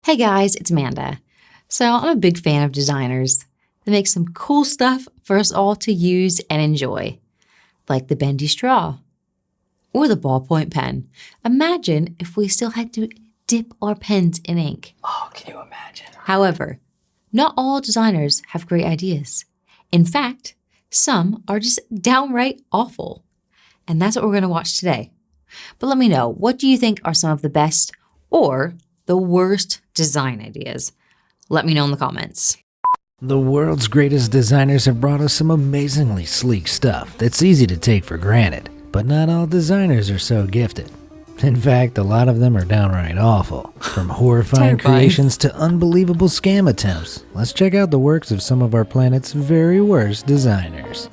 Hey guys, it's Amanda. So I'm a big fan of designers that make some cool stuff for us all to use and enjoy, like the bendy straw or the ballpoint pen. Imagine if we still had to dip our pens in ink. Oh, can you imagine? However, not all designers have great ideas. In fact, some are just downright awful. And that's what we're going to watch today. But let me know, what do you think are some of the best or the worst design ideas? Let me know in the comments. The world's greatest designers have brought us some amazingly sleek stuff that's easy to take for granted, but not all designers are so gifted. In fact, a lot of them are downright awful. From horrifying creations to unbelievable scam attempts, let's check out the works of some of our planet's very worst designers.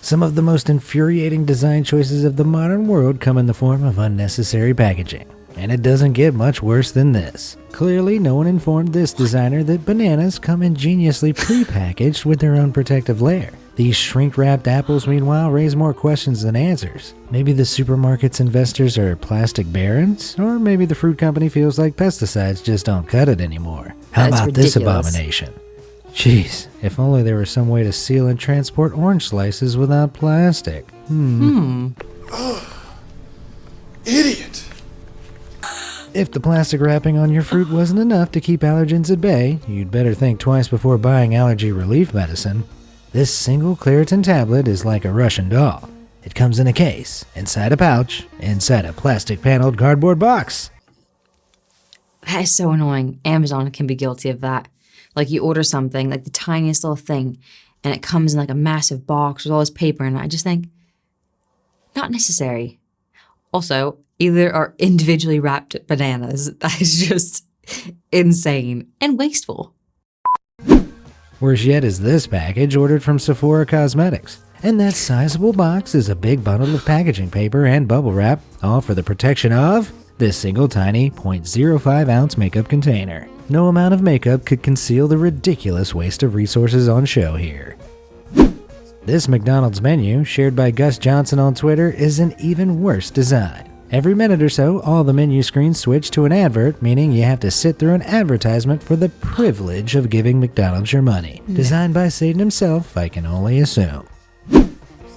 Some of the most infuriating design choices of the modern world come in the form of unnecessary packaging. And it doesn't get much worse than this. Clearly, no one informed this designer that bananas come ingeniously pre-packaged with their own protective layer. These shrink-wrapped apples, meanwhile, raise more questions than answers. Maybe the supermarket's investors are plastic barons? Or maybe the fruit company feels like pesticides just don't cut it anymore. How about this abomination? Jeez, if only there was some way to seal and transport orange slices without plastic. Idiot! If the plastic wrapping on your fruit wasn't enough to keep allergens at bay, you'd better think twice before buying allergy relief medicine. This single Claritin tablet is like a Russian doll. It comes in a case, inside a pouch, inside a plastic paneled cardboard box. That is so annoying. Amazon can be guilty of that. Like you order something, like the tiniest little thing, and it comes in like a massive box with all this paper, and I just think, not necessary. Also, either are individually wrapped bananas. That is just insane and wasteful. Worse yet is this package ordered from Sephora Cosmetics. And that sizable box is a big bundle of packaging paper and bubble wrap, all for the protection of this single tiny 0.05 ounce makeup container. No amount of makeup could conceal the ridiculous waste of resources on show here. This McDonald's menu, shared by Gus Johnson on Twitter, is an even worse design. Every minute or so, all the menu screens switch to an advert, meaning you have to sit through an advertisement for the privilege of giving McDonald's your money. Designed by Satan himself, I can only assume.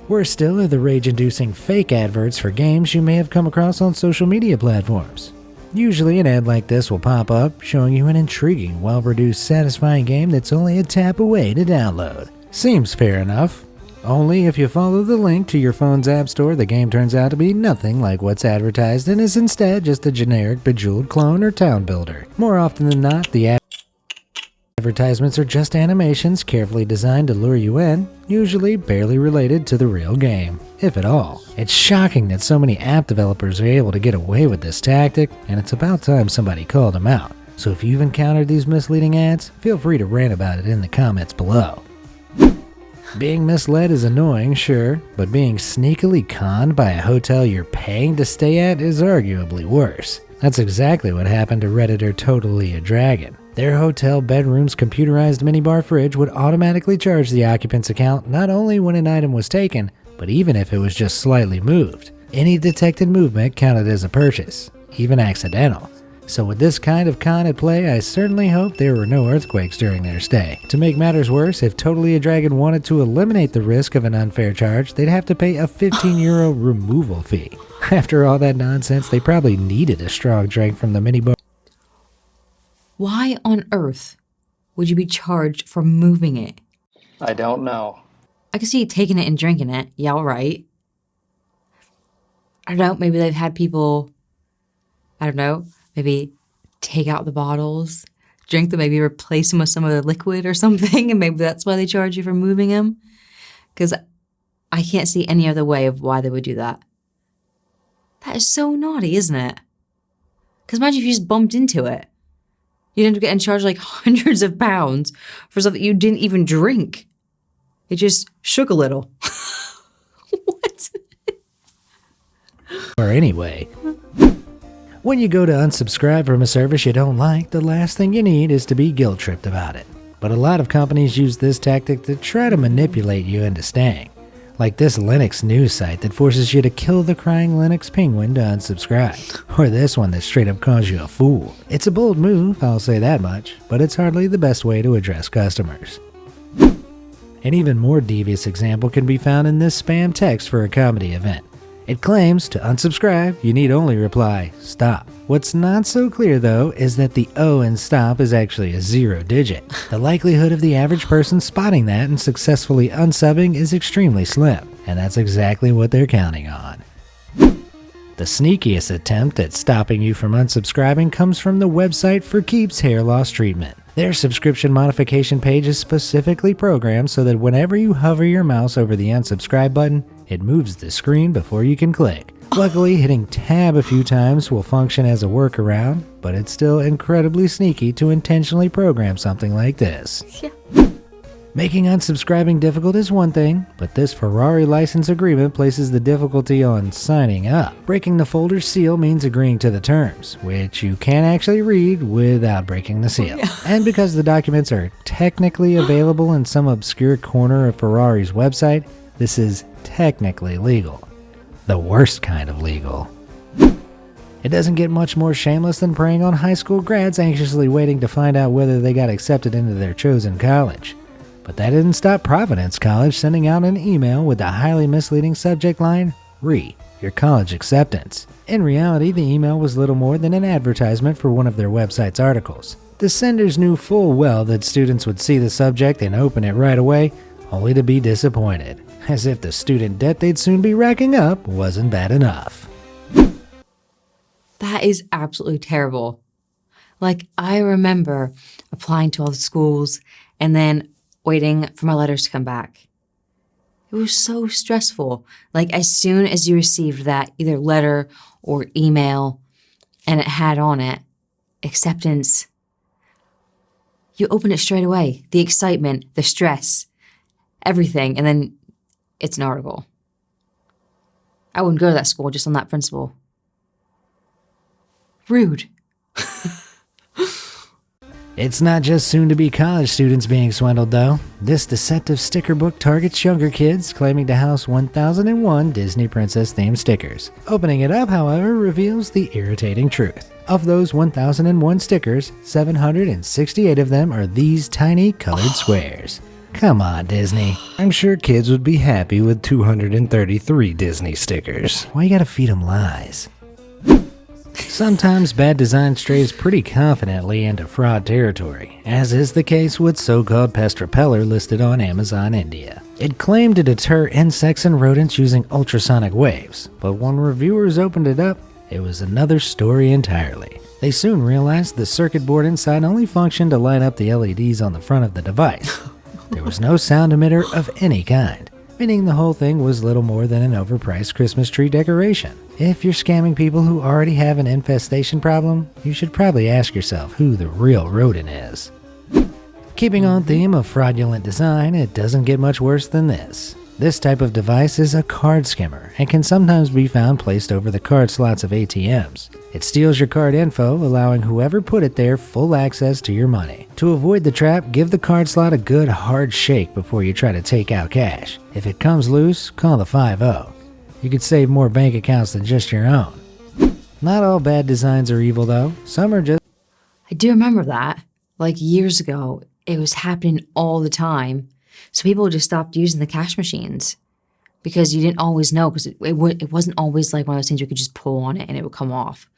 Worse still are the rage-inducing fake adverts for games you may have come across on social media platforms. Usually an ad like this will pop up, showing you an intriguing, well-produced, satisfying game that's only a tap away to download. Seems fair enough. Only if you follow the link to your phone's app store, the game turns out to be nothing like what's advertised and is instead just a generic Bejeweled clone or town builder. More often than not, the advertisements are just animations carefully designed to lure you in, usually barely related to the real game, if at all. It's shocking that so many app developers are able to get away with this tactic, and it's about time somebody called them out. So if you've encountered these misleading ads, feel free to rant about it in the comments below. Being misled is annoying, sure, but being sneakily conned by a hotel you're paying to stay at is arguably worse. That's exactly what happened to Redditor Totally a Dragon. Their hotel bedroom's computerized minibar fridge would automatically charge the occupant's account not only when an item was taken, but even if it was just slightly moved. Any detected movement counted as a purchase, even accidental. So with this kind of con at play, I certainly hope there were no earthquakes during their stay. To make matters worse, if Totally a Dragon wanted to eliminate the risk of an unfair charge, they'd have to pay a 15 euro removal fee. After all that nonsense, they probably needed a strong drink from the minibar. Why on earth would you be charged for moving it? I don't know. I could see you taking it and drinking it. Yeah, all right. I don't know, maybe they've had people, maybe take out the bottles, drink them, maybe replace them with some other liquid or something, and maybe that's why they charge you for moving them. Because I can't see any other way of why they would do that. That is so naughty, isn't it? Because imagine if you just bumped into it. You'd end up getting charged like hundreds of pounds for stuff that you didn't even drink. It just shook a little. What? Or anyway. When you go to unsubscribe from a service you don't like, the last thing you need is to be guilt-tripped about it. But a lot of companies use this tactic to try to manipulate you into staying. like this Linux news site that forces you to kill the crying Linux penguin to unsubscribe, or this one that straight up calls you a fool. It's a bold move, I'll say that much, but it's hardly the best way to address customers. An even more devious example can be found in this spam text for a comedy event. It claims to unsubscribe, you need only reply, stop. What's not so clear though is that the O in stop is actually a 0 digit. The likelihood of the average person spotting that and successfully unsubbing is extremely slim, and that's exactly what they're counting on. The sneakiest attempt at stopping you from unsubscribing comes from the website For Keeps Hair Loss Treatment. Their subscription modification page is specifically programmed so that whenever you hover your mouse over the unsubscribe button, it moves the screen before you can click. Luckily, hitting tab a few times will function as a workaround, but it's still incredibly sneaky to intentionally program something like this. Yeah. Making unsubscribing difficult is one thing, but this Ferrari license agreement places the difficulty on signing up. Breaking the folder seal means agreeing to the terms, which you can't actually read without breaking the seal. And because the documents are technically available in some obscure corner of Ferrari's website, this is technically legal. The worst kind of legal. It doesn't get much more shameless than preying on high school grads anxiously waiting to find out whether they got accepted into their chosen college. But that didn't stop Providence College sending out an email with the highly misleading subject line, your college acceptance. In reality, the email was little more than an advertisement for one of their website's articles. The senders knew full well that students would see the subject and open it right away, only to be disappointed, as if the student debt they'd soon be racking up wasn't bad enough. That is absolutely terrible. Like, I remember applying to all the schools and then waiting for my letters to come back. It was so stressful. Like, as soon as you received that either letter or email and it had on it acceptance, you open it straight away. The excitement, the stress, everything, and then it's an article. I wouldn't go to that school just on that principle. Rude. It's not just soon-to-be college students being swindled, though. This deceptive sticker book targets younger kids, claiming to house 1001 Disney Princess-themed stickers. Opening it up, however, reveals the irritating truth. Of those 1001 stickers, 768 of them are these tiny colored squares. Come on, Disney. I'm sure kids would be happy with 233 Disney stickers. Why you gotta feed them lies? Sometimes bad design strays pretty confidently into fraud territory, as is the case with so-called pest repeller listed on Amazon India. It claimed to deter insects and rodents using ultrasonic waves, but when reviewers opened it up, it was another story entirely. They soon realized the circuit board inside only functioned to light up the LEDs on the front of the device. There was no sound emitter of any kind, meaning the whole thing was little more than an overpriced Christmas tree decoration. If you're scamming people who already have an infestation problem, you should probably ask yourself who the real rodent is. Keeping on theme of fraudulent design, it doesn't get much worse than this. This type of device is a card skimmer and can sometimes be found placed over the card slots of ATMs. It steals your card info, allowing whoever put it there full access to your money. To avoid the trap, give the card slot a good hard shake before you try to take out cash. If it comes loose, call the 50. You could save more bank accounts than just your own. Not all bad designs are evil though. Some are just... I do remember that. Like years ago, it was happening all the time. So people just stopped using the cash machines because you didn't always know, because it wasn't always like one of those things you could just pull on it and it would come off.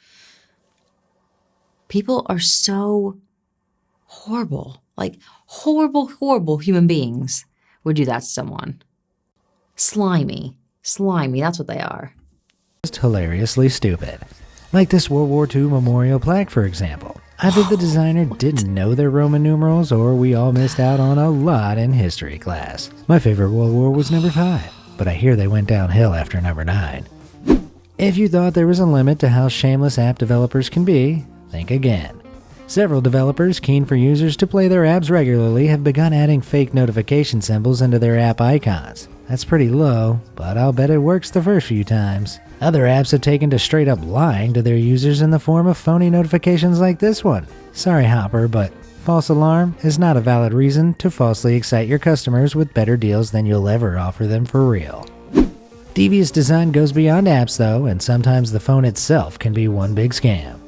People are so horrible, like horrible, horrible human beings would do that to someone. Slimy, that's what they are. Just hilariously stupid. Like this World War II memorial plaque, for example. Either the designer didn't know their Roman numerals, or we all missed out on a lot in history class. My favorite World War was number 5, but I hear they went downhill after number 9. If you thought there was a limit to how shameless app developers can be, think again. Several developers keen for users to play their apps regularly have begun adding fake notification symbols into their app icons. That's pretty low, but I'll bet it works the first few times. Other apps have taken to straight up lying to their users in the form of phony notifications like this one. Sorry Hopper, but false alarm is not a valid reason to falsely excite your customers with better deals than you'll ever offer them for real. Devious design goes beyond apps though, and sometimes the phone itself can be one big scam.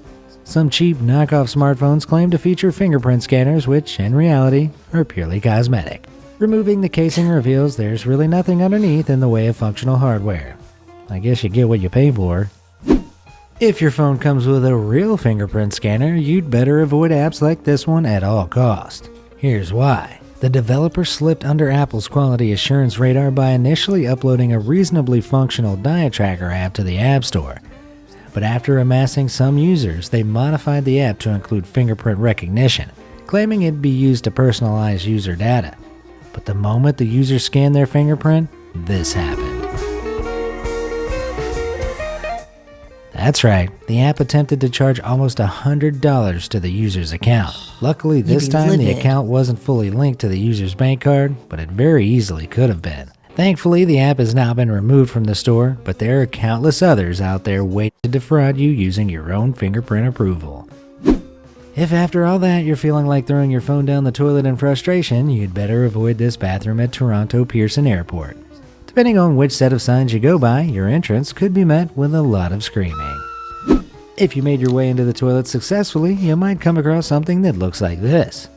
Some cheap knockoff smartphones claim to feature fingerprint scanners, which in reality are purely cosmetic. Removing the casing reveals there's really nothing underneath in the way of functional hardware. I guess you get what you pay for. If your phone comes with a real fingerprint scanner, you'd better avoid apps like this one at all costs. Here's why. The developer slipped under Apple's quality assurance radar by initially uploading a reasonably functional diet tracker app to the App Store. But after amassing some users, they modified the app to include fingerprint recognition, claiming it'd be used to personalize user data. But the moment the user scanned their fingerprint, this happened. That's right, the app attempted to charge almost $100 to the user's account. Luckily, this time the account wasn't fully linked to the user's bank card, but it very easily could have been. Thankfully, the app has now been removed from the store, but there are countless others out there waiting to defraud you using your own fingerprint approval. If after all that you're feeling like throwing your phone down the toilet in frustration, you'd better avoid this bathroom at Toronto Pearson Airport. Depending on which set of signs you go by, your entrance could be met with a lot of screaming. If you made your way into the toilet successfully, you might come across something that looks like this.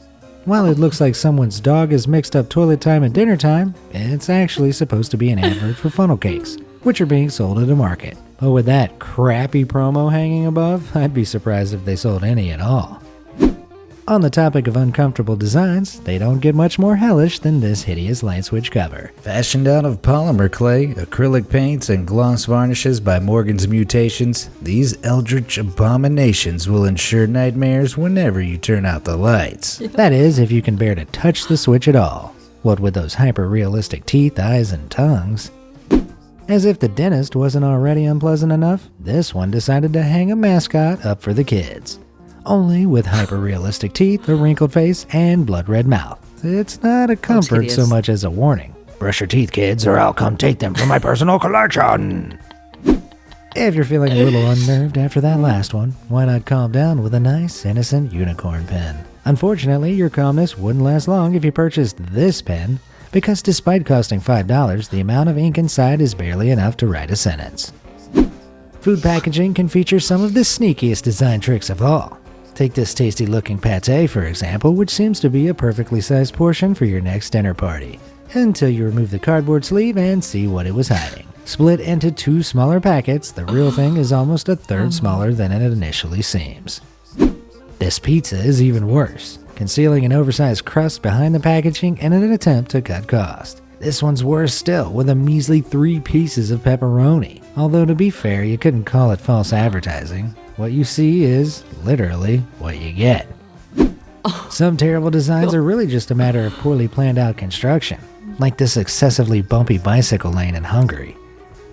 While it looks like someone's dog has mixed up toilet time and dinner time, it's actually supposed to be an advert for funnel cakes, which are being sold at a market. But with that crappy promo hanging above, I'd be surprised if they sold any at all. On the topic of uncomfortable designs, they don't get much more hellish than this hideous light switch cover. Fashioned out of polymer clay, acrylic paints, and gloss varnishes by Morgan's Mutations, these eldritch abominations will ensure nightmares whenever you turn out the lights. That is, if you can bear to touch the switch at all. What with those hyper-realistic teeth, eyes, and tongues. As if the dentist wasn't already unpleasant enough, this one decided to hang a mascot up for the kids. Only with hyper-realistic teeth, a wrinkled face, and blood-red mouth. It's not a comfort so much as a warning. Brush your teeth, kids, or I'll come take them from my personal collection. If you're feeling a little unnerved after that last one, why not calm down with a nice, innocent unicorn pen? Unfortunately, your calmness wouldn't last long if you purchased this pen, because despite costing $5, the amount of ink inside is barely enough to write a sentence. Food packaging can feature some of the sneakiest design tricks of all. Take this tasty looking pate, for example, which seems to be a perfectly sized portion for your next dinner party. Until you remove the cardboard sleeve and see what it was hiding. Split into 2 smaller packets, the real thing is almost a third smaller than it initially seems. This pizza is even worse, concealing an oversized crust behind the packaging in an attempt to cut cost. This one's worse still, with a measly 3 pieces of pepperoni. Although to be fair, you couldn't call it false advertising. What you see is, literally, what you get. Some terrible designs are really just a matter of poorly planned out construction, like this excessively bumpy bicycle lane in Hungary.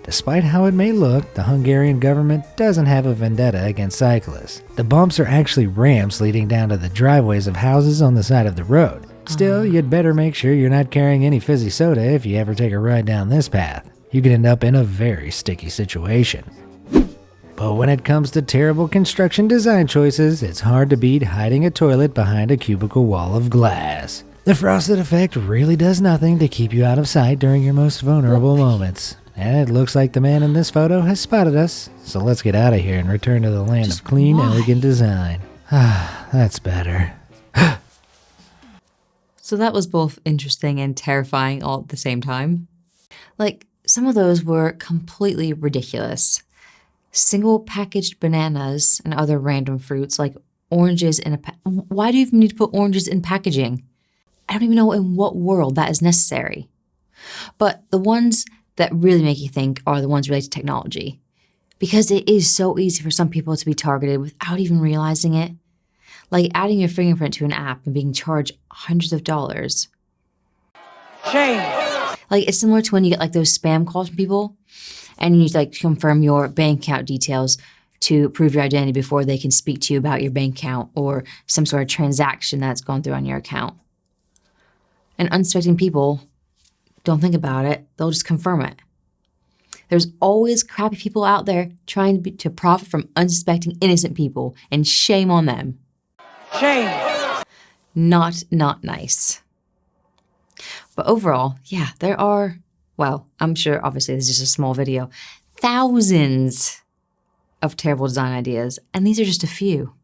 Despite how it may look, the Hungarian government doesn't have a vendetta against cyclists. The bumps are actually ramps leading down to the driveways of houses on the side of the road. Still, you'd better make sure you're not carrying any fizzy soda if you ever take a ride down this path. You could end up in a very sticky situation. But when it comes to terrible construction design choices, it's hard to beat hiding a toilet behind a cubicle wall of glass. The frosted effect really does nothing to keep you out of sight during your most vulnerable moments. And it looks like the man in this photo has spotted us, so let's get out of here and return to the land of clean, elegant design. Ah, that's better. So that was both interesting and terrifying all at the same time. Like, some of those were completely ridiculous. Single packaged bananas and other random fruits like oranges in a why do you even need to put oranges in packaging? I don't even know in what world that is necessary. But the ones that really make you think are the ones related to technology. Because it is so easy for some people to be targeted without even realizing it. Like adding your fingerprint to an app and being charged hundreds of dollars. Shame. Like, it's similar to when you get like those spam calls from people and you need to like confirm your bank account details to prove your identity before they can speak to you about your bank account or some sort of transaction that's gone through on your account. And unsuspecting people don't think about it. They'll just confirm it. There's always crappy people out there trying to profit from unsuspecting innocent people, and shame on them. Shame. Not nice. But overall, yeah, there are well, I'm sure obviously this is just a small video, thousands of terrible design ideas, and these are just a few.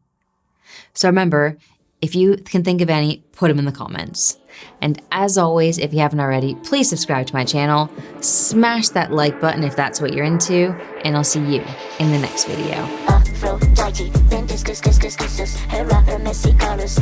So remember, if you can think of any, put them in the comments. And as always, if you haven't already, please subscribe to my channel, smash that like button if that's what you're into, and I'll see you in the next video. Aphrodite, then discuss, her rapper, messy colors.